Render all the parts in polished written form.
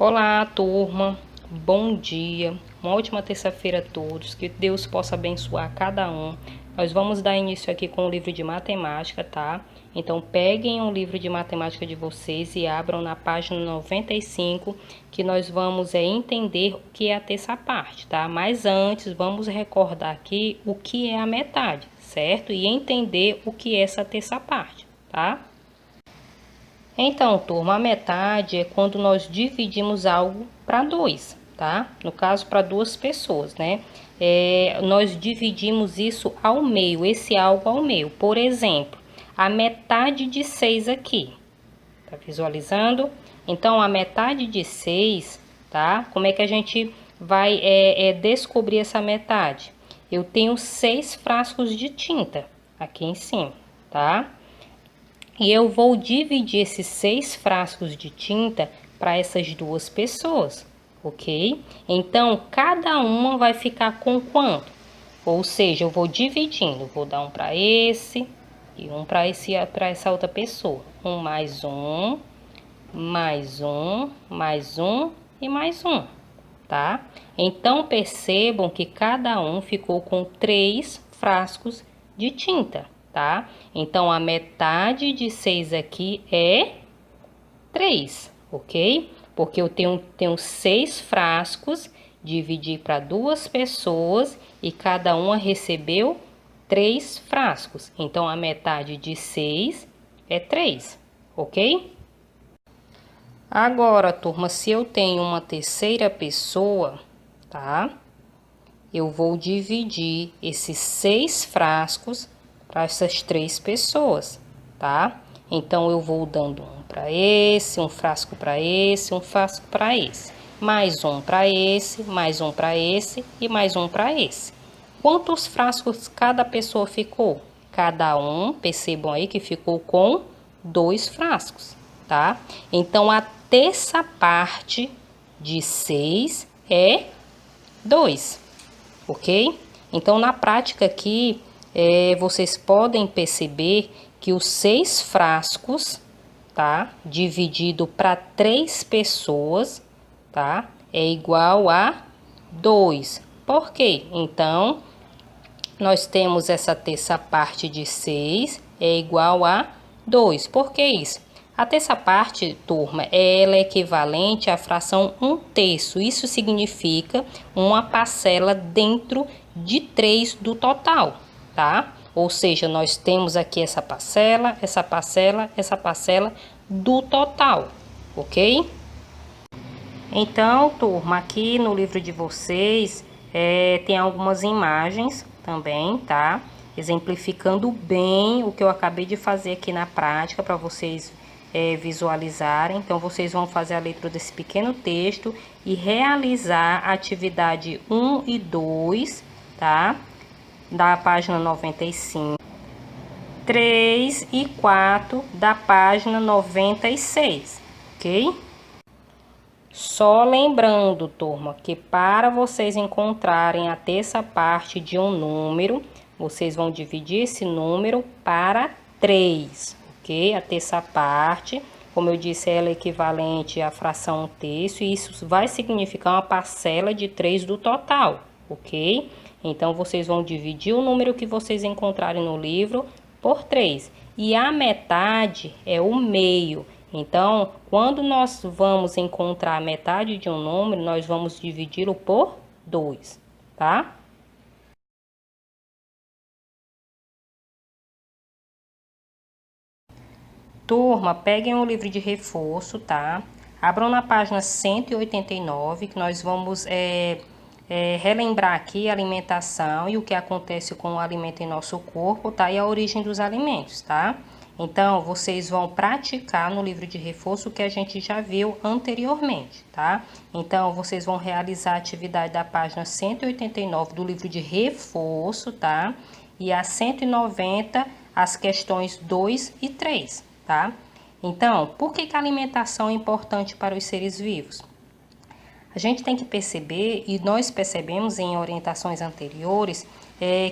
Olá, turma. Bom dia. Uma ótima terça-feira a todos. Que Deus possa abençoar cada um. Nós vamos dar início aqui com o livro de matemática, tá? Então, peguem o livro de matemática de vocês e abram na página 95, que nós vamos entender o que é a terça parte, tá? Mas antes, vamos recordar aqui o que é a metade, certo? E entender o que é essa terça parte, tá? Então, turma, a metade é quando nós dividimos algo para dois, tá? No caso, para duas pessoas, né? Nós dividimos isso ao meio, esse algo ao meio. Por exemplo, a metade de 6 aqui. Tá visualizando? Então, a metade de 6, tá? Como é que a gente vai descobrir essa metade? Eu tenho 6 frascos de tinta aqui em cima, tá? E eu vou dividir esses 6 frascos de tinta para essas duas pessoas, ok? Então, cada uma vai ficar com quanto? Ou seja, eu vou dividindo, vou dar um para esse e um para essa outra pessoa. Mais um, mais um, mais um e mais um, tá? Então, percebam que cada um ficou com 3 frascos de tinta, tá? Então, a metade de 6 aqui é 3, ok? Porque eu tenho 6 frascos, dividi para duas pessoas e cada uma recebeu 3 frascos. Então, a metade de 6 é 3, ok? Agora, turma, se eu tenho uma terceira pessoa, tá? Eu vou dividir esses 6 frascos para essas 3 pessoas, tá? Então, eu vou dando um para esse, um frasco para esse, um frasco para esse. Mais um para esse, mais um para esse e mais um para esse. Quantos frascos cada pessoa ficou? Cada um, percebam aí que ficou com 2 frascos, tá? Então, a terça parte de 6 é 2, ok? Então, na prática aqui, vocês podem perceber que os 6 frascos, tá? Dividido para 3 pessoas, tá? É igual a 2. Por quê? Então, nós temos essa terça parte de 6 é igual a 2. Por que isso? A terça parte, turma, ela é equivalente à fração 1/3. Isso significa uma parcela dentro de 3 do total, tá? Ou seja, nós temos aqui essa parcela, essa parcela, essa parcela do total, ok? Então, turma, aqui no livro de vocês tem algumas imagens também, tá? Exemplificando bem o que eu acabei de fazer aqui na prática para vocês visualizarem. Então, vocês vão fazer a leitura desse pequeno texto e realizar a atividade 1 e 2, tá? Da página 95. 3 e 4 da página 96, ok? Só lembrando, turma, que para vocês encontrarem a terça parte de um número, vocês vão dividir esse número para 3, ok? A terça parte, como eu disse, ela é equivalente à fração 1/3, e isso vai significar uma parcela de 3 do total, ok? Então, vocês vão dividir o número que vocês encontrarem no livro por 3. E a metade é o meio. Então, quando nós vamos encontrar a metade de um número, nós vamos dividi-lo por 2, tá? Turma, peguem o livro de reforço, tá? Abram na página 189, que nós vamos relembrar aqui a alimentação e o que acontece com o alimento em nosso corpo, tá? E a origem dos alimentos, tá? Então, vocês vão praticar no livro de reforço o que a gente já viu anteriormente, tá? Então, vocês vão realizar a atividade da página 189 do livro de reforço, tá? E a 190, as questões 2 e 3, tá? Então, por que a alimentação é importante para os seres vivos? A gente tem que perceber, e nós percebemos em orientações anteriores,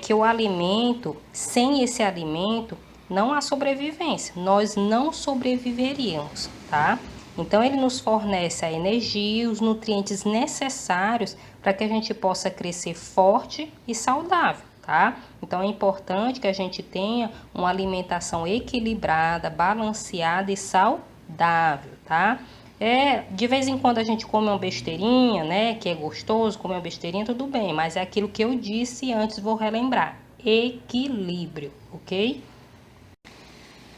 que o alimento, sem esse alimento, não há sobrevivência, nós não sobreviveríamos, tá? Então, ele nos fornece a energia e os nutrientes necessários para que a gente possa crescer forte e saudável, tá? Então, é importante que a gente tenha uma alimentação equilibrada, balanceada e saudável, tá? De vez em quando a gente come uma besteirinha, né? Que é gostoso, comer uma besteirinha, tudo bem. Mas é aquilo que eu disse antes, vou relembrar. Equilíbrio, ok?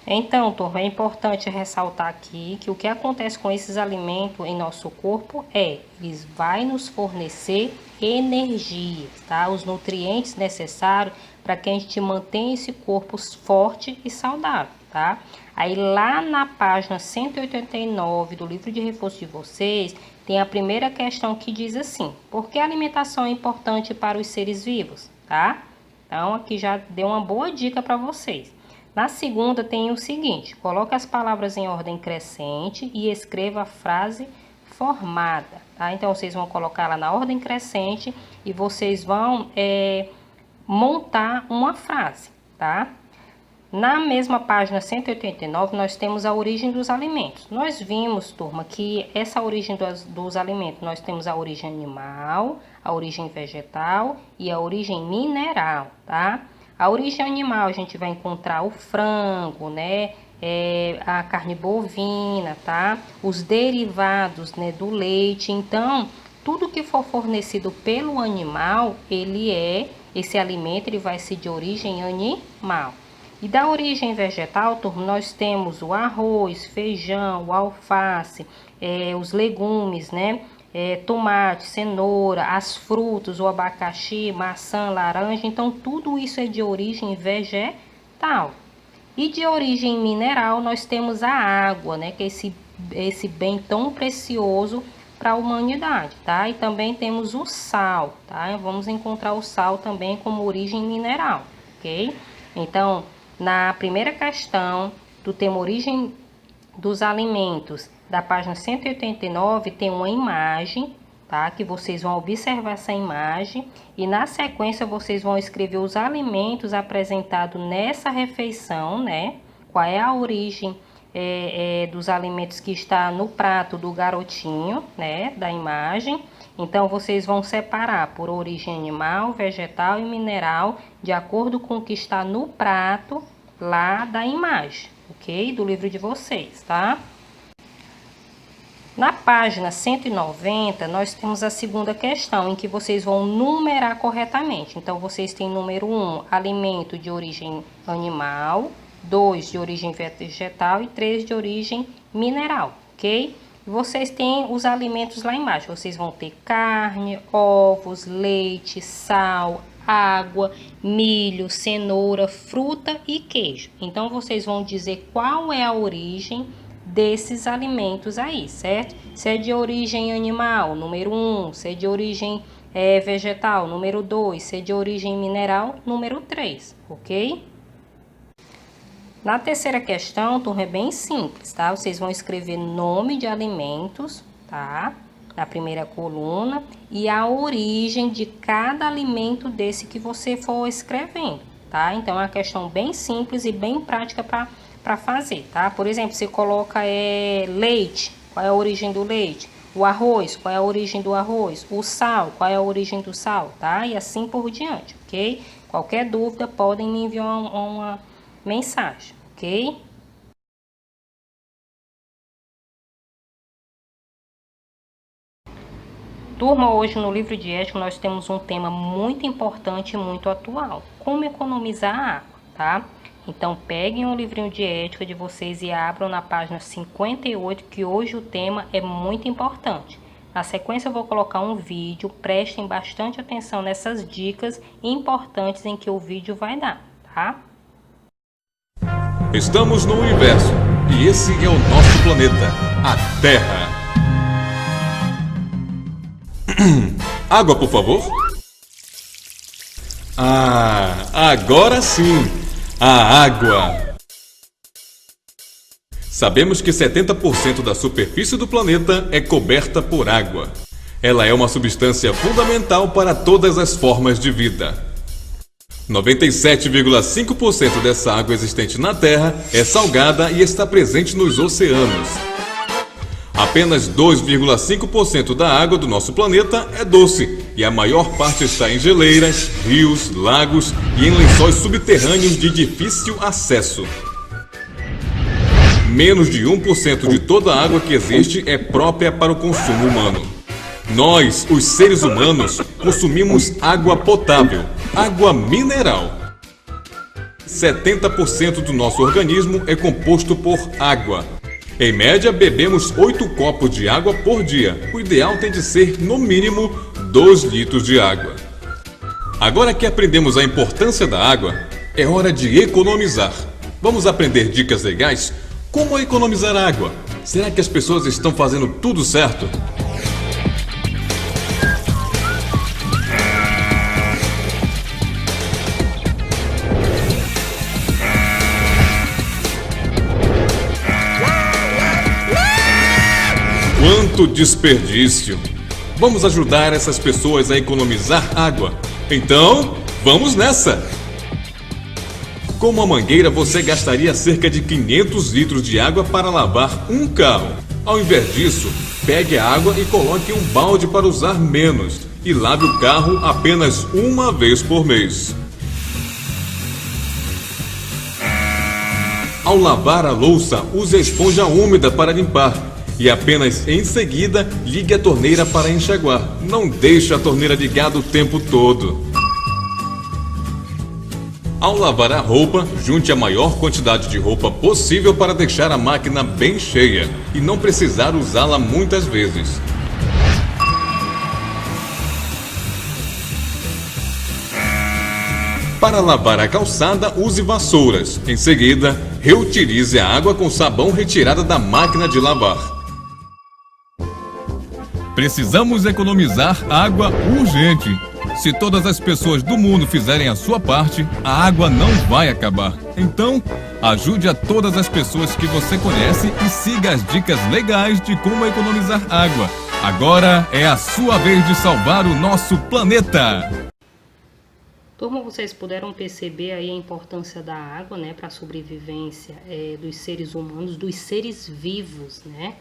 Então, turma, é importante ressaltar aqui que o que acontece com esses alimentos em nosso corpo eles vão nos fornecer energia, tá? Os nutrientes necessários para que a gente mantenha esse corpo forte e saudável, tá? Aí lá na página 189 do livro de reforço de vocês, tem a primeira questão que diz assim: por que a alimentação é importante para os seres vivos, tá? Então, aqui já deu uma boa dica para vocês. Na segunda tem o seguinte: coloque as palavras em ordem crescente e escreva a frase formada, tá? Então, vocês vão colocar ela na ordem crescente e vocês vão montar uma frase, tá? Na mesma página 189, nós temos a origem dos alimentos. Nós vimos, turma, que essa origem dos alimentos, nós temos a origem animal, a origem vegetal e a origem mineral, tá? A origem animal, a gente vai encontrar o frango, né? A carne bovina, tá? Os derivados, né, do leite. Então, tudo que for fornecido pelo animal, esse alimento, ele vai ser de origem animal. E da origem vegetal, turma, nós temos o arroz, feijão, o alface, os legumes, né? Tomate, cenoura, as frutas, o abacaxi, maçã, laranja. Então, tudo isso é de origem vegetal. E de origem mineral, nós temos a água, né? Que é esse bem tão precioso para a humanidade, tá? E também temos o sal, tá? Vamos encontrar o sal também como origem mineral, ok? Então, na primeira questão do tema origem dos alimentos, da página 189, tem uma imagem, tá? Que vocês vão observar essa imagem e na sequência vocês vão escrever os alimentos apresentados nessa refeição, né? Qual é a origem dos alimentos que está no prato do garotinho, né? Da imagem. Então, vocês vão separar por origem animal, vegetal e mineral, de acordo com o que está no prato lá da imagem, ok? Do livro de vocês, tá? Na página 190, nós temos a segunda questão, em que vocês vão numerar corretamente. Então, vocês têm número 1, alimento de origem animal, 2 de origem vegetal e 3 de origem mineral, ok? Vocês têm os alimentos lá embaixo. Vocês vão ter carne, ovos, leite, sal, água, milho, cenoura, fruta e queijo. Então, vocês vão dizer qual é a origem desses alimentos aí, certo? Se é de origem animal, número 1. Se é de origem vegetal, número 2. Se é de origem mineral, número 3, ok? Na terceira questão, turma, é bem simples, tá? Vocês vão escrever nome de alimentos, tá? Na primeira coluna e a origem de cada alimento desse que você for escrevendo, tá? Então, é uma questão bem simples e bem prática para fazer, tá? Por exemplo, você coloca leite, qual é a origem do leite? O arroz, qual é a origem do arroz? O sal, qual é a origem do sal, tá? E assim por diante, ok? Qualquer dúvida, podem me enviar uma mensagem, ok? Turma, hoje no livro de ética nós temos um tema muito importante e muito atual: como economizar água, tá? Então peguem o livrinho de ética de vocês e abram na página 58, que hoje o tema é muito importante. Na sequência eu vou colocar um vídeo, prestem bastante atenção nessas dicas importantes em que o vídeo vai dar, tá? Estamos no universo e esse é o nosso planeta, a Terra. Água, por favor. Ah, agora sim, a água. Sabemos que 70% da superfície do planeta é coberta por água. Ela é uma substância fundamental para todas as formas de vida. 97,5% dessa água existente na Terra é salgada e está presente nos oceanos. Apenas 2,5% da água do nosso planeta é doce e a maior parte está em geleiras, rios, lagos e em lençóis subterrâneos de difícil acesso. Menos de 1% de toda a água que existe é própria para o consumo humano. Nós, os seres humanos, consumimos água potável, água mineral. 70% do nosso organismo é composto por água. Em média, bebemos 8 copos de água por dia. O ideal tem de ser, no mínimo, 2 litros de água. Agora que aprendemos a importância da água, é hora de economizar. Vamos aprender dicas legais? Como economizar água? Será que as pessoas estão fazendo tudo certo? Quanto desperdício! Vamos ajudar essas pessoas a economizar água. Então, vamos nessa! Com uma mangueira você gastaria cerca de 500 litros de água para lavar um carro. Ao invés disso, pegue a água e coloque em um balde para usar menos e lave o carro apenas uma vez por mês. Ao lavar a louça, use a esponja úmida para limpar. E apenas em seguida, ligue a torneira para enxaguar. Não deixe a torneira ligada o tempo todo. Ao lavar a roupa, junte a maior quantidade de roupa possível para deixar a máquina bem cheia e não precisar usá-la muitas vezes. Para lavar a calçada, use vassouras. Em seguida, reutilize a água com sabão retirada da máquina de lavar. Precisamos economizar água urgente. Se todas as pessoas do mundo fizerem a sua parte, a água não vai acabar. Então, ajude a todas as pessoas que você conhece e siga as dicas legais de como economizar água. Agora é a sua vez de salvar o nosso planeta! Turma, vocês puderam perceber aí a importância da água, né, para a sobrevivência dos seres humanos, dos seres vivos, né?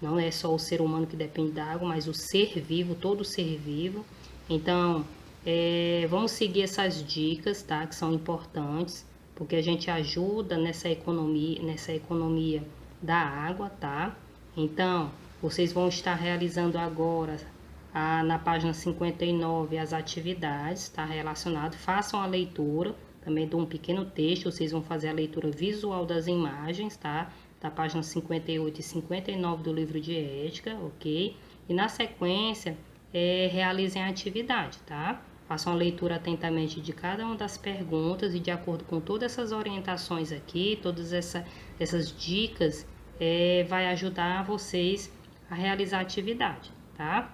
Não é só o ser humano que depende da água, mas o ser vivo, todo ser vivo. Então, vamos seguir essas dicas, tá? Que são importantes, porque a gente ajuda nessa economia da água, tá? Então, vocês vão estar realizando agora, na página 59, as atividades, tá? Relacionado. Façam a leitura, também de um pequeno texto, vocês vão fazer a leitura visual das imagens, tá? Da página 58 e 59 do livro de ética, ok? E na sequência, realizem a atividade, tá? Façam a leitura atentamente de cada uma das perguntas e de acordo com todas essas orientações aqui, todas essas dicas, vai ajudar vocês a realizar a atividade, tá?